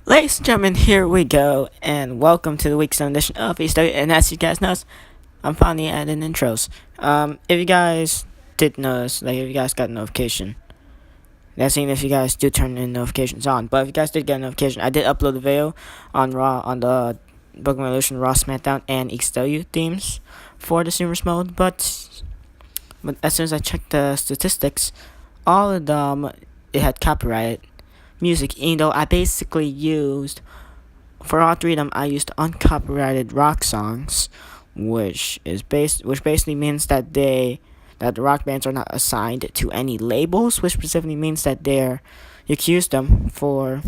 Ladies and gentlemen, here we go, and welcome to the week 7 edition of East. And as you guys know, I'm finally adding intros. If you guys did notice, like if you guys got a notification, that's even if you guys do turn the notifications on. But if you guys did get a notification, I did upload a video on Raw, on the Book Revolution, Raw, SmackDown, and EXW themes for the Super Mode. But as soon as I checked the statistics, all of them, it had copyrighted music, even though I basically used, for all three of them, I used uncopyrighted rock songs, which basically means that the rock bands are not assigned to any labels, which specifically means that you can use them for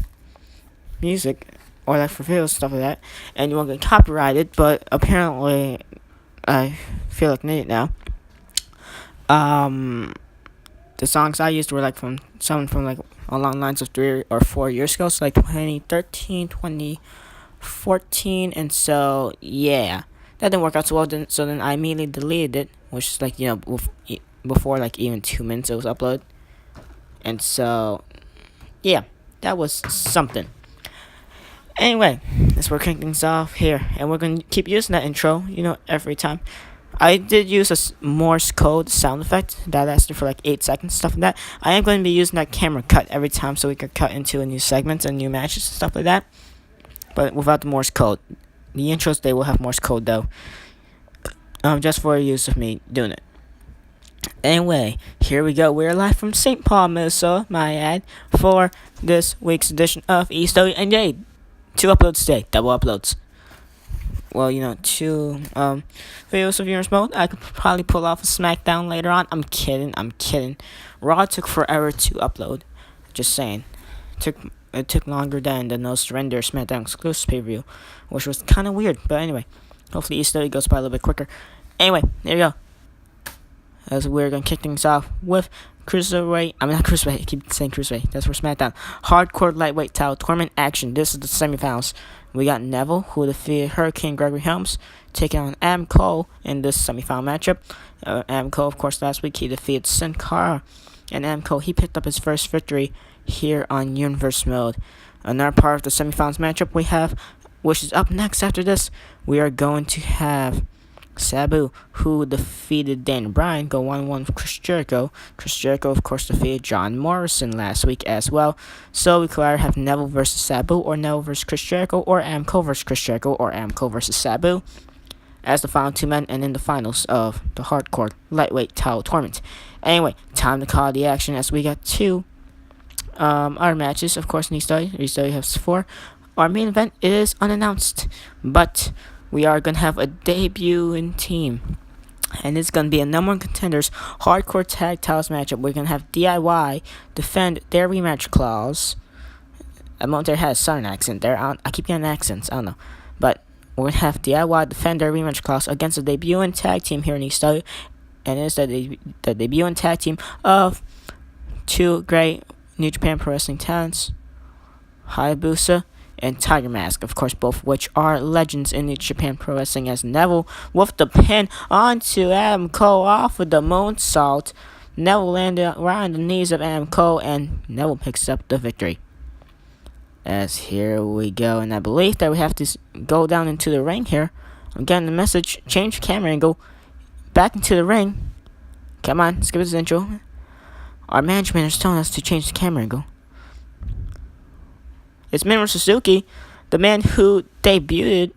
music or like for videos, stuff like that, and you won't get copyrighted. But apparently, I feel like an idiot now. The songs I used were like from like along the lines of 3 or 4 years ago, so like 2013, 2014, and so yeah, that didn't work out so well. So then I immediately deleted it, which is like before like even 2 minutes it was uploaded, and so yeah, that was something. Anyway, let's work things off here, and we're gonna keep using that intro, every time. I did use a Morse code sound effect that lasted for like 8 seconds, stuff like that. I am going to be using that camera cut every time so we could cut into a new segment and new matches and stuff like that. But without the Morse code. The intros, they will have Morse code though. Just for use of me doing it. Anyway, here we go. We're live from St. Paul, Minnesota, my ad, for this week's edition of ESW. And yay, 2 uploads today, double uploads. Well, 2 videos of Viewers Mode. I could probably pull off a SmackDown later on. I'm kidding. Raw took forever to upload. Just saying. It took longer than the No Surrender SmackDown exclusive pay-per-view, which was kind of weird. But anyway, hopefully ESW goes by a little bit quicker. Anyway, there you go. As we're going to kick things off with Cruiserweight. Not Cruiserweight. I keep saying Cruiserweight. That's for SmackDown. Hardcore lightweight title tournament action. This is the semifinals. We got Neville, who defeated Hurricane Gregory Helms, taking on Adam Cole in this semifinal matchup. Adam Cole, of course, last week he defeated Sin Cara. And Adam Cole, he picked up his first victory here on Universe Mode. Another part of the semifinals matchup we have, which is up next after this, we are going to have Sabu, who defeated Dan Bryan, go 1-1 with Chris Jericho. Chris Jericho, of course, defeated John Morrison last week as well. So we could either have Neville versus Sabu, or Neville versus Chris Jericho, or Adam Cole versus Chris Jericho, or Adam Cole versus Sabu as the final 2 men, and in the finals of the Hardcore Lightweight Title Tournament. Anyway, time to call the action as we got 2 our matches, of course, in ESW has 4. Our main event is unannounced, but we are going to have a debuting team, and it's going to be a number 1 contenders hardcore tag titles matchup. We're going to have DIY defend their rematch clause. I momentarily had a southern accent there. I keep getting accents, I don't know. But we're going to have DIY defend their rematch clause against a debuting tag team here in ESW, and it's the debuting tag team of 2 great New Japan Pro Wrestling talents, Hayabusa and Tiger Mask, of course, both of which are legends in New Japan Pro Wrestling, as Neville with the pin onto Adam Cole off of the moonsault. Neville landed right on the knees of Adam Cole, and Neville picks up the victory. As here we go, and I believe that we have to go down into the ring here. I'm getting the message, change camera and go back into the ring. Come on, skip this intro. Our management is telling us to change the camera and go. It's Minoru Suzuki, the man who debuted,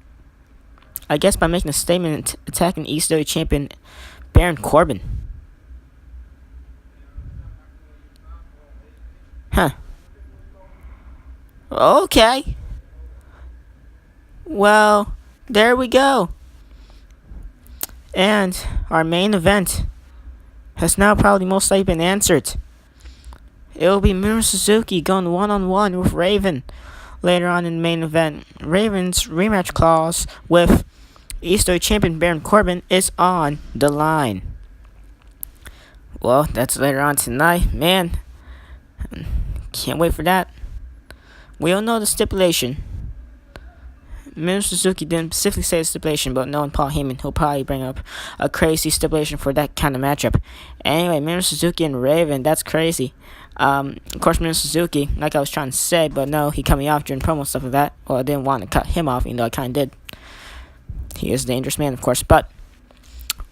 I guess, by making a statement attacking ECW champion Baron Corbin. Huh. Okay. Well, there we go. And our main event has now probably most likely been answered. It will be Minoru Suzuki going 1-on-1 with Raven later on in the main event. Raven's rematch clause with ESW champion Baron Corbin is on the line. Well, that's later on tonight. Man, can't wait for that. We all know the stipulation. Minoru Suzuki didn't specifically say the stipulation, but knowing Paul Heyman, he'll probably bring up a crazy stipulation for that kind of matchup. Anyway, Minoru Suzuki and Raven, that's crazy. Of course, Minoru Suzuki, like I was trying to say, but no, he cut me off during promo stuff like that. Well, I didn't want to cut him off, even though I kind of did. He is a dangerous man, of course, but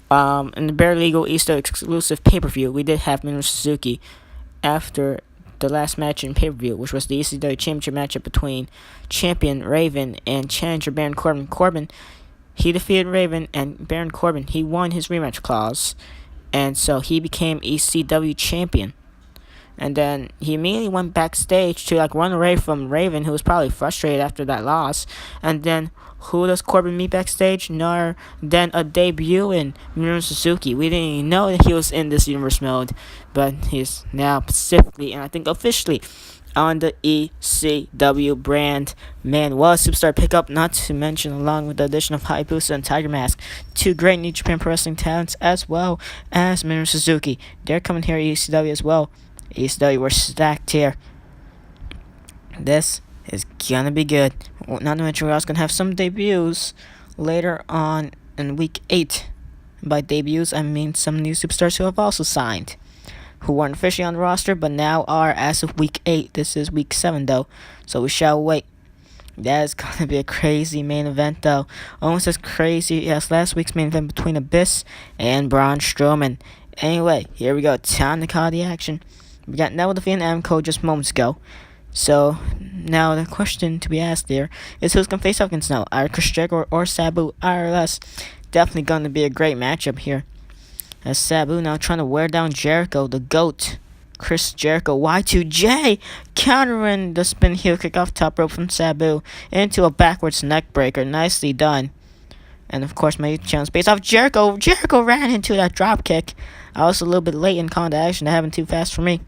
in the Bare Legal Easter exclusive pay-per-view, we did have Minoru Suzuki after the last match in pay-per-view, which was the ECW Championship matchup between champion Raven and challenger Baron Corbin. He defeated Raven, and Baron Corbin, he won his rematch clause, and so he became ECW champion. And then he immediately went backstage to run away from Raven, who was probably frustrated after that loss. And then who does Corbin meet backstage? Nor than a debut in Minoru Suzuki. We didn't even know that he was in this universe mode, but he's now specifically and I think officially on the ECW brand. Man, what a superstar pickup, not to mention along with the addition of Hayabusa and Tiger Mask, two great New Japan Pro Wrestling talents as well as Minoru Suzuki. They're coming here at ECW as well. ECW, we're stacked here. This is gonna be good. Not to mention we're also gonna have some debuts later on in week 8. By debuts, I mean some new superstars who have also signed, who weren't officially on the roster, but now are as of week 8. This is week 7, though, so we shall wait. That is gonna be a crazy main event, though. Almost as crazy as last week's main event between Abyss and Braun Strowman. Anyway, here we go. Time to call the action. We got Neville defeating Amco just moments ago. So, now the question to be asked there is who's going to face off against now? Either Chris Jericho or Sabu, IRS. Definitely going to be a great matchup here. As Sabu now trying to wear down Jericho, the GOAT. Chris Jericho, Y2J, countering the spin heel kick off top rope from Sabu into a backwards neck breaker. Nicely done. And of course, my challenge based off Jericho. Jericho ran into that drop kick. I was a little bit late in calling the action. That happened too fast for me.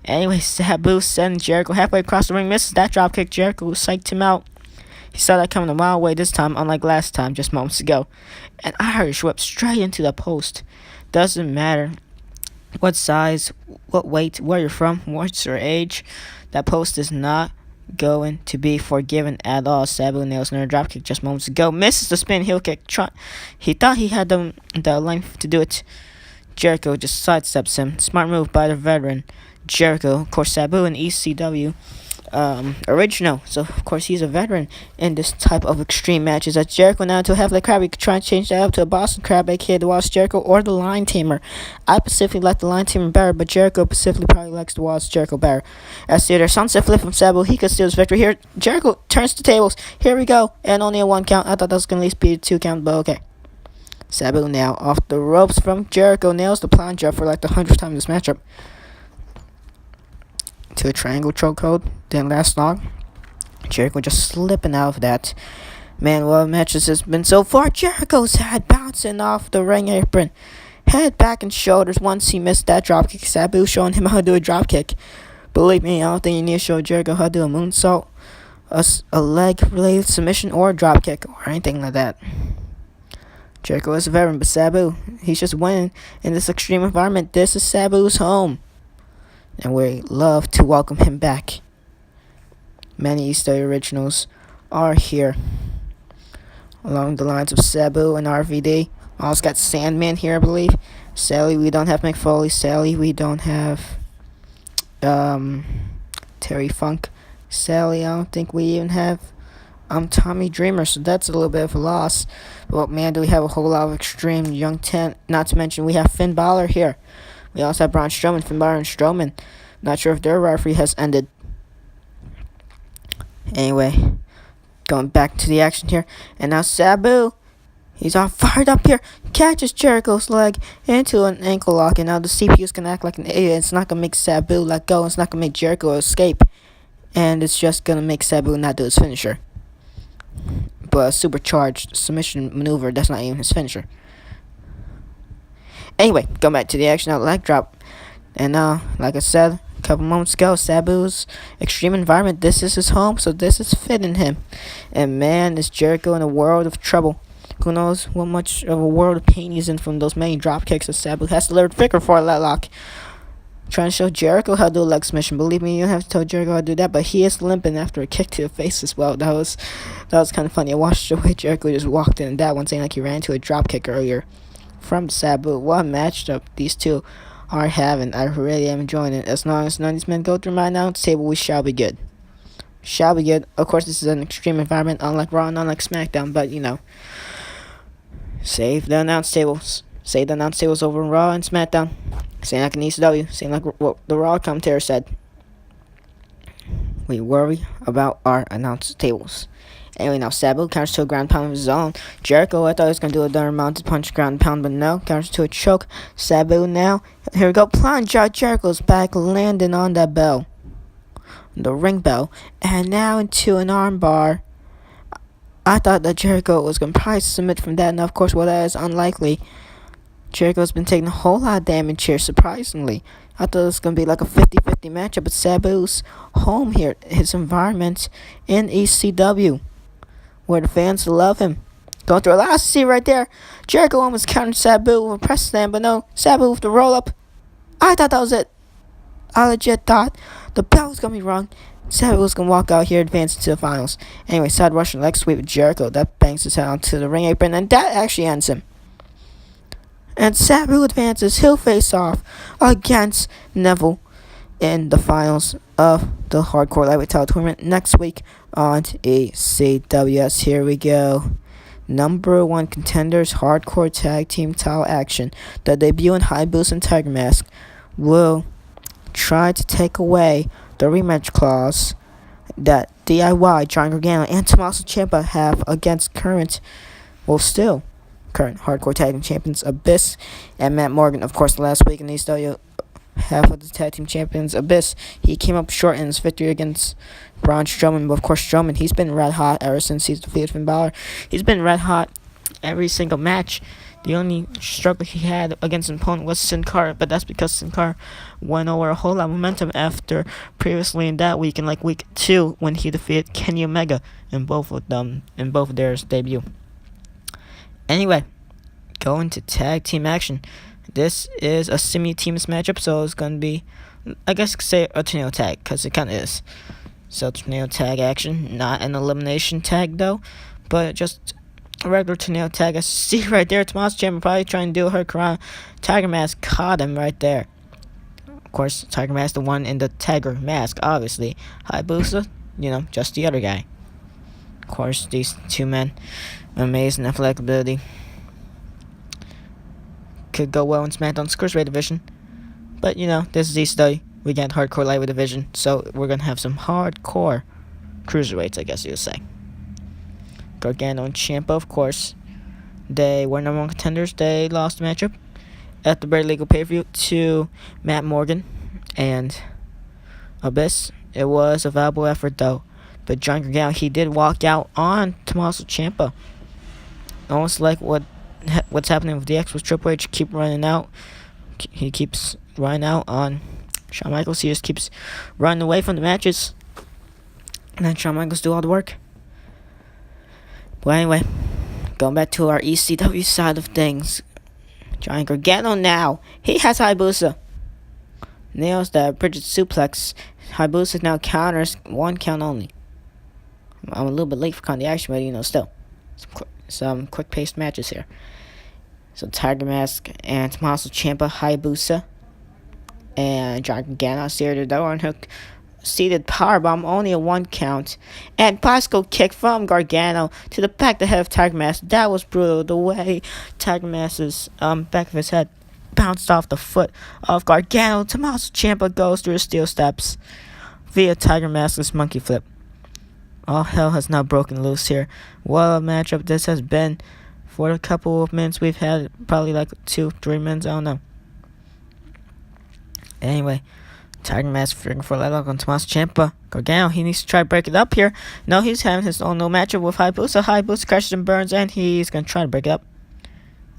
Anyway, Sabu sends Jericho halfway across the ring, misses that drop kick. Jericho psyched him out. He saw that coming a mile away this time, unlike last time, just moments ago. An Irish whip straight into the post. Doesn't matter what size, what weight, where you're from, what's your age. That post is not going to be forgiven at all. Sabu nails another dropkick just moments ago. Misses the spin heel kick. He thought he had the length to do it. Jericho just sidesteps him. Smart move by the veteran Jericho. Of course, Sabu in ECW original, so of course he's a veteran in this type of extreme matches. That's Jericho now to have the crab. You could try and change that up to a Boston Crab, aka the Wallace Jericho or the Line Tamer. I specifically like the Line Tamer better, but Jericho specifically probably likes the Wallace Jericho better. As theater sunset flip from Sabu, he could steal his victory here. Jericho turns the tables. Here we go, and only a 1 count. I thought that was gonna at least be a 2 count, but okay. Sabu now off the ropes from Jericho, nails the plunger for like the 100th time in this matchup. To a triangle chokehold, didn't last long. Jericho just slipping out of that. Man, what matches has been so far. Jericho's head bouncing off the ring apron. Head, back, and shoulders once he missed that dropkick. Sabu showing him how to do a dropkick. Believe me, I don't think you need to show Jericho how to do a moonsault, a leg-related submission, or a dropkick, or anything like that. Jericho is a veteran, but Sabu, he's just winning in this extreme environment. This is Sabu's home, and we love to welcome him back. Many ECW originals are here, along the lines of Sabu and RVD. Also got Sandman here, I believe. Sally, we don't have McFoley. Sally, we don't have Terry Funk. Sally, I don't think we even have Tommy Dreamer, so that's a little bit of a loss. But man, do we have a whole lot of extreme young talent. Not to mention we have Finn Balor here. We also have Braun Strowman, Finn Balor, and Strowman. Not sure if their rivalry has ended. Anyway, going back to the action here. And now Sabu, he's all fired up here. Catches Jericho's leg into an ankle lock. And now the CPU's going to act like an idiot. It's not going to make Sabu let go. It's not going to make Jericho escape. And it's just going to make Sabu not do his finisher. But a supercharged submission maneuver, that's not even his finisher. Anyway, going back to the action, now leg drop. And like I said a couple moments ago, Sabu's extreme environment, this is his home, so this is fitting him. And man, is Jericho in a world of trouble. Who knows what much of a world of pain he's in from those many drop kicks that Sabu has delivered figure for a leg lock. Trying to show Jericho how to do a leg submission. Believe me, you don't have to tell Jericho how to do that, but he is limping after a kick to the face as well. That was kind of funny. I watched the way Jericho just walked in that one, saying like he ran into a drop kick earlier from Sabu. What a matchup these two are having. I really am enjoying it. As long as none of these men go through my announce table, we shall be good. Shall be good. Of course, this is an extreme environment, unlike Raw and unlike SmackDown, but save the announce tables. Save the announce tables over Raw and SmackDown. Same like an ECW. Same like what the Raw commentator said. We worry about our announce tables. Anyway, now Sabu counters to a ground pound of his own. Jericho, I thought he was going to do another mounted punch ground pound, but no. Counters to a choke. Sabu now. Here we go. Plunge. Jericho's back, landing on that bell. The ring bell. And now into an arm bar. I thought that Jericho was going to probably submit from that, and of course, that is unlikely. Jericho's been taking a whole lot of damage here, surprisingly. I thought it was going to be like a 50-50 matchup, but Sabu's home here, his environment in ECW, where the fans love him. Going through a lot. See right there. Jericho almost countered Sabu with a press slam, but no. Sabu with the roll up. I thought that was it. I legit thought the bell was going to be wrong. Sabu was going to walk out here, advancing to the finals. Anyway, side Russian leg sweep with Jericho. That bangs his head onto the ring apron, and that actually ends him. And Sabu advances. He'll face off against Neville in the finals of the Hardcore Lightweight Title Tournament next week on ECWS. Here we go. Number 1 contenders Hardcore Tag Team Title action. The debut in Hayabusa and Tiger Mask will try to take away the rematch clause that DIY, John Gargano, and Tommaso Ciampa have against current Hardcore Tag Team Champions Abyss and Matt Morgan. Of course, last week in ECW, half of the Tag Team Champions Abyss, he came up short in his victory against Braun Strowman. But of course, Strowman, he's been red hot ever since he's defeated Finn Balor. He's been red hot every single match. The only struggle he had against an opponent was Sin Cara, but that's because Sin Cara went over a whole lot of momentum after previously in that week, in like week 2, when he defeated Kenny Omega in both of their debut. Anyway, going to tag team action. This is a semi-teams matchup, so it's going to be, I guess you could say, a tornado tag, because it kind of is. So tornado tag action, not an elimination tag though, but just a regular tornado tag. I see right there, Tommaso Ciampa probably trying to do her Hurricane. Tiger Mask caught him right there. Of course, Tiger Mask, the one in the Tiger Mask, obviously. Hayabusa, just the other guy. Of course, these two men, amazing athletic ability. Could go well in SmackDown's Cruiserweight division. But, this is ECW. We got Hardcore Lightweight division, so we're going to have some hardcore Cruiserweights, I guess you would say. Gargano and Ciampa, of course. They were number 1 contenders. They lost the matchup at the Bare Legal pay-per-view to Matt Morgan and Abyss. It was a valuable effort, though. But John Gargano, he did walk out on Tommaso Ciampa. Almost like what's happening with DX with Triple H. Keep running out. He keeps running out on Shawn Michaels. He just keeps running away from the matches. And then Shawn Michaels do all the work. But anyway, going back to our ECW side of things. Johnny Gargano now. He has Hayabusa. Nails the Bridget suplex. Hayabusa now counters 1 count only. I'm a little bit late for the action, but still. Some quick-paced matches here. So Tiger Mask and Tommaso Ciampa, Hayabusa, and John Gargano steer the door and hook seated powerbomb, only a 1 count, and bicycle kick from Gargano to the back of the head of Tiger Mask. That was brutal. The way Tiger Mask's back of his head bounced off the foot of Gargano. Tommaso Ciampa goes through the steel steps via Tiger Mask's monkey flip. All hell has now broken loose here. What a matchup this has been. For a couple of minutes we've had, probably like 2-3 minutes, I don't know. Anyway, Tiger Mask freaking for a leg lock on Tommaso Ciampa. Gargano, he needs to try to break it up here. No, he's having his own no matchup with Hayabusa. Hayabusa crashes and burns, and he's going to try to break it up.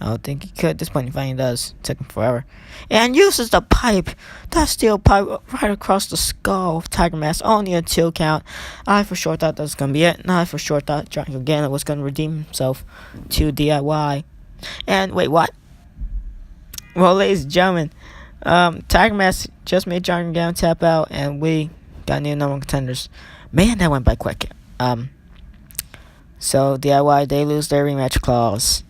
I don't think he could. At this point, he finally does. It took him forever. And uses the pipe. That steel pipe right across the skull of Tiger Mask. Only a 2 count. I for sure thought that was going to be it. And I for sure thought Johnny Gargano was going to redeem himself to DIY. And wait, what? Well, ladies and gentlemen, Tiger Mask just made Johnny Gargano tap out. And we got new number 1 contenders. Man, that went by quick. So DIY, they lose their rematch clause.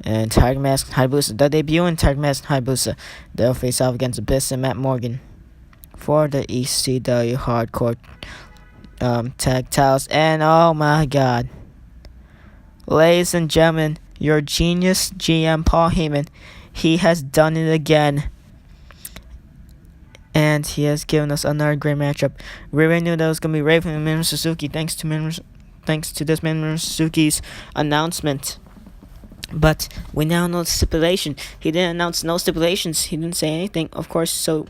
And Tiger Mask and Hayabusa. The debut in Tiger Mask and Hayabusa. They'll face off against Abyss and Matt Morgan for the ECW Hardcore Tag Titles. And oh my god. Ladies and gentlemen, your genius GM Paul Heyman, he has done it again. And he has given us another great matchup. We already knew that was going to be Raven and Minoru Suzuki thanks to this Minoru Suzuki's announcement. But we now know the stipulation. He didn't announce no stipulations. He didn't say anything, of course. So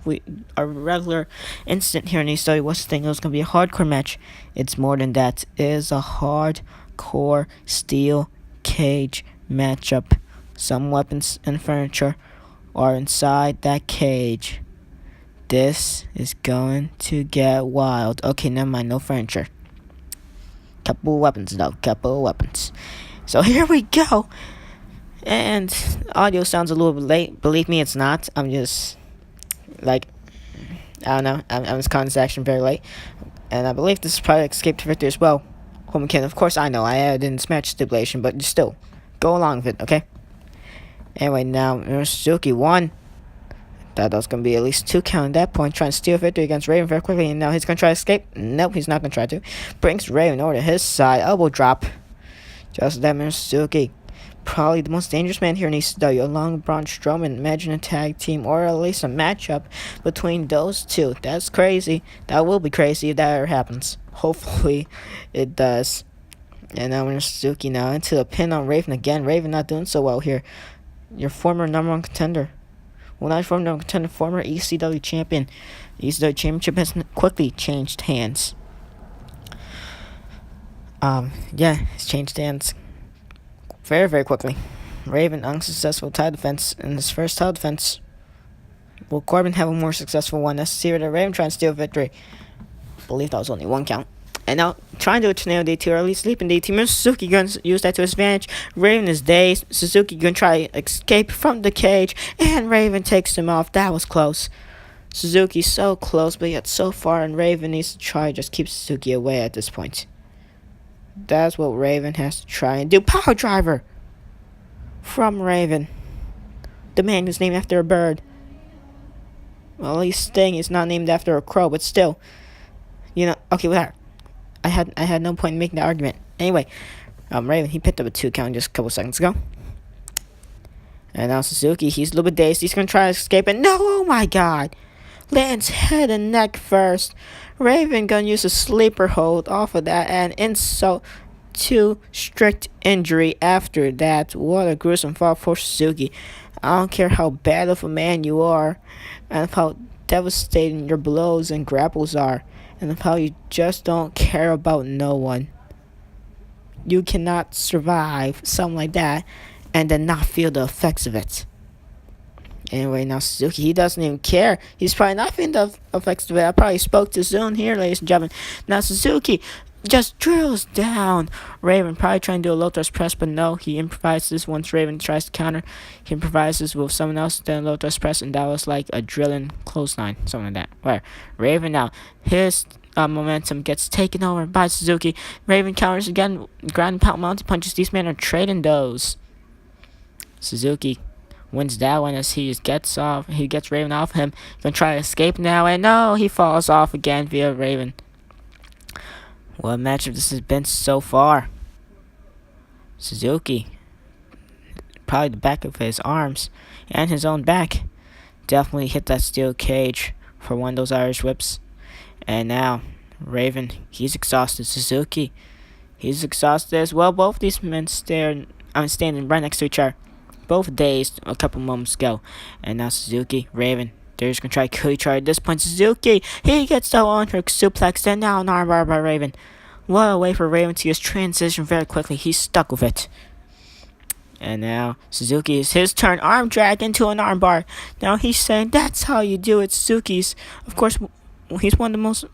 our regular incident here in ECW was thinking it was going to be a hardcore match. It's more than that. It is a hardcore steel cage matchup. Some weapons and furniture are inside that cage. This is going to get wild. Okay, never mind. No furniture. Couple weapons though. Couple weapons. So here we go. And audio sounds a little bit late. Believe me, it's not. I'm just I don't know. I'm just calling this action very late. And I believe this is probably Escape to Victory as well. Home again. Of course, I know I added in this match stipulation, but still, go along with it, okay? Anyway, now Suzuki won. Thought that was going to be at least 2 count at that point, trying to steal victory against Raven very quickly, and now he's going to try to escape. Nope, he's not going to try to. Brings Raven over to his side, elbow drop. Just that Suzuki, probably the most dangerous man here in ECW, along with Braun Strowman. Imagine a tag team, or at least a matchup between those two. That's crazy. That will be crazy if that ever happens. Hopefully, it does. And now Suzuki now into a pin on Raven again. Raven not doing so well here. Your former number 1 contender. Well, not former number 1 contender, former ECW champion. The ECW championship has quickly changed hands. It's changed hands very, very quickly. Raven, unsuccessful title defense in his first title defense. Will Corbin have a more successful one? Let's see where Raven trying to steal victory. I believe that was only 1 count. And now, trying to do a tornado DT, or at least sleeping DT. Mr. Suzuki going to use that to his advantage. Raven is dazed. Suzuki going to try to escape from the cage. And Raven takes him off. That was close. Suzuki so close, but yet so far. And Raven needs to try to just keep Suzuki away at this point. That's what Raven has to try and do. Power driver from Raven. The man who's named after a bird. Well, at least Sting is not named after a crow, but still. Okay, whatever. I had no point in making that argument. Anyway, Raven, he picked up a 2 count just a couple seconds ago. And now Suzuki, he's a little bit dazed. He's going to try to escape. And no, oh my god. Lands head and neck first. Raven going to use a sleeper hold off of that. And insult to strict injury after that. What a gruesome fall for Suzuki. I don't care how bad of a man you are. And how devastating your blows and grapples are. And of how you just don't care about no one. You cannot survive something like that and then not feel the effects of it. Anyway, now Suzuki, he doesn't even care. He's probably not feeling the effects of it. I probably spoke too soon here, ladies and gentlemen. Now Suzuki just drills down. Raven probably trying to do a low thrust press, but no, he improvises once Raven tries to counter. He improvises with someone else, then low thrust press, and that was like a drilling clothesline, something like that. Where Raven now, his momentum gets taken over by Suzuki. Raven counters again, ground and pound mounted punches. These men are trading those. Suzuki wins that one as he gets Raven off him. Gonna try to escape now, and no, he falls off again via Raven. What a matchup this has been so far. Suzuki, probably the back of his arms and his own back, definitely hit that steel cage for one of those Irish whips. And now, Raven, he's exhausted. Suzuki, he's exhausted as well. Both of these men standing right next to each other. Both dazed a couple moments ago. And now Suzuki, Raven, they're just going to try to kill each other at this point. Suzuki, he gets the on-hook suplex, and now an armbar by Raven. What a way for Raven to use transition very quickly. He's stuck with it. And now Suzuki, is his turn. Arm drag into an armbar. Now he's saying that's how you do it. Suzuki's, of course, he's one of the most.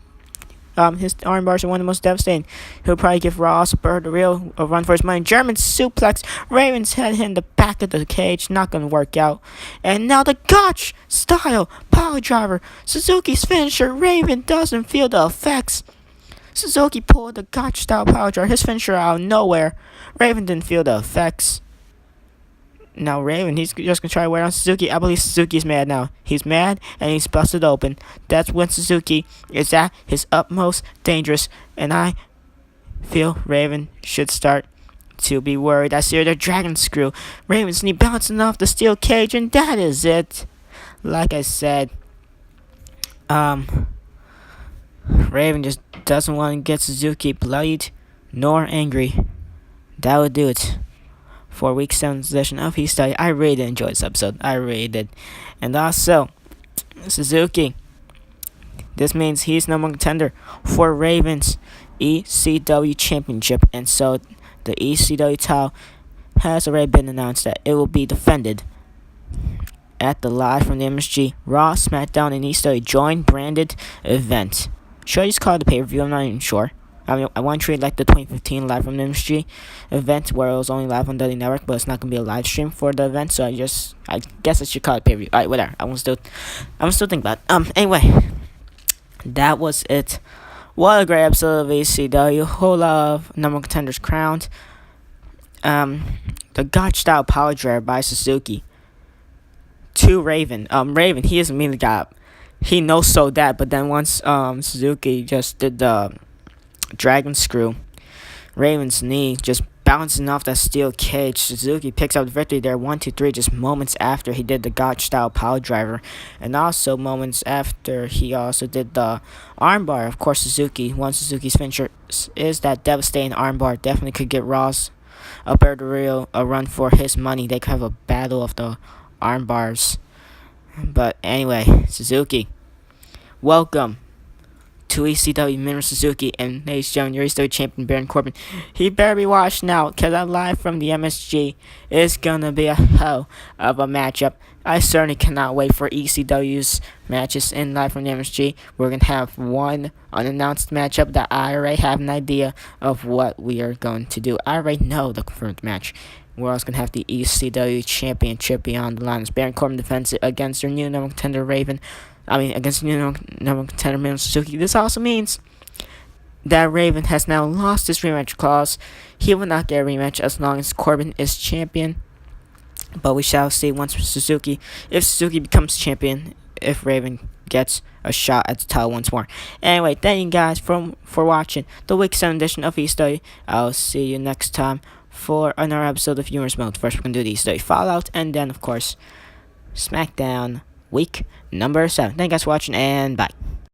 His arm bars are one of the most devastating. He'll probably give Ross Bird a run for his money. German suplex. Raven's head hit in the back of the cage. Not going to work out. And now the Gotch style power driver. Suzuki's finisher. Raven doesn't feel the effects. Suzuki pulled the Gotch style power driver. His finisher out of nowhere. Raven didn't feel the effects. Now Raven, he's just gonna try to wear on Suzuki. I believe Suzuki's mad now. He's mad and he's busted open. That's when Suzuki is at his utmost dangerous, and I feel Raven should start to be worried. I see the dragon screw. Raven's knee bouncing off the steel cage, and that is it. Like I said, Raven just doesn't want to get Suzuki bloodied nor angry. That would do it for week 7's edition of He Study. I really did enjoy this episode. I really did. And also, Suzuki. This means he's number one contender for Raven's ECW Championship. And so the ECW title has already been announced that it will be defended at the Live from the MSG Raw, SmackDown, and ECW joint branded event. Should I just call it the pay-per-view? I'm not even sure. I mean, I want to treat it like the 2015 Live from the MSG event where it was only live on the network, but it's not going to be a live stream for the event, so I guess I should call it pay-per-view. Alright, whatever. I'm still think about it. Anyway, that was it. What a great episode of ECW. Whole lot of number one contenders crowned. The God style power driver by Suzuki to Raven. Raven, he is immediately got. He knows so that, but then once Suzuki just did the dragon screw, Raven's knee just bouncing off that steel cage. Suzuki picks up the victory there, 1, 2, 3, just moments after he did the God style power driver, and also moments after he also did the armbar. Of course, Suzuki's finisher is that devastating armbar. Definitely could get Ross a run for his money. They could have a battle of the arm bars. But anyway, Suzuki, welcome to ECW. Minoru Suzuki, and ladies and gentlemen, your ECW champion Baron Corbin. He better be watching out, because that Live from the MSG is gonna be a hell of a matchup. I certainly cannot wait for ECW's matches in Live from the MSG. We're gonna have one unannounced matchup that I already have an idea of what we are going to do. I already know the confirmed match. We're also going to have the ECW Championship beyond the line as Baron Corbin defends it against their new number contender against the new number contender Minoru Suzuki. This also means that Raven has now lost his rematch clause. He will not get a rematch as long as Corbin is champion. But we shall see if Suzuki becomes champion, if Raven gets a shot at the title once more. Anyway, thank you guys for watching the Week 7 edition of ECW. I'll see you next time for another episode of Humorous Mode. First, we're going to do the ECW Fallout, and then, of course, SmackDown Week number 7. Thank you guys for watching, and bye.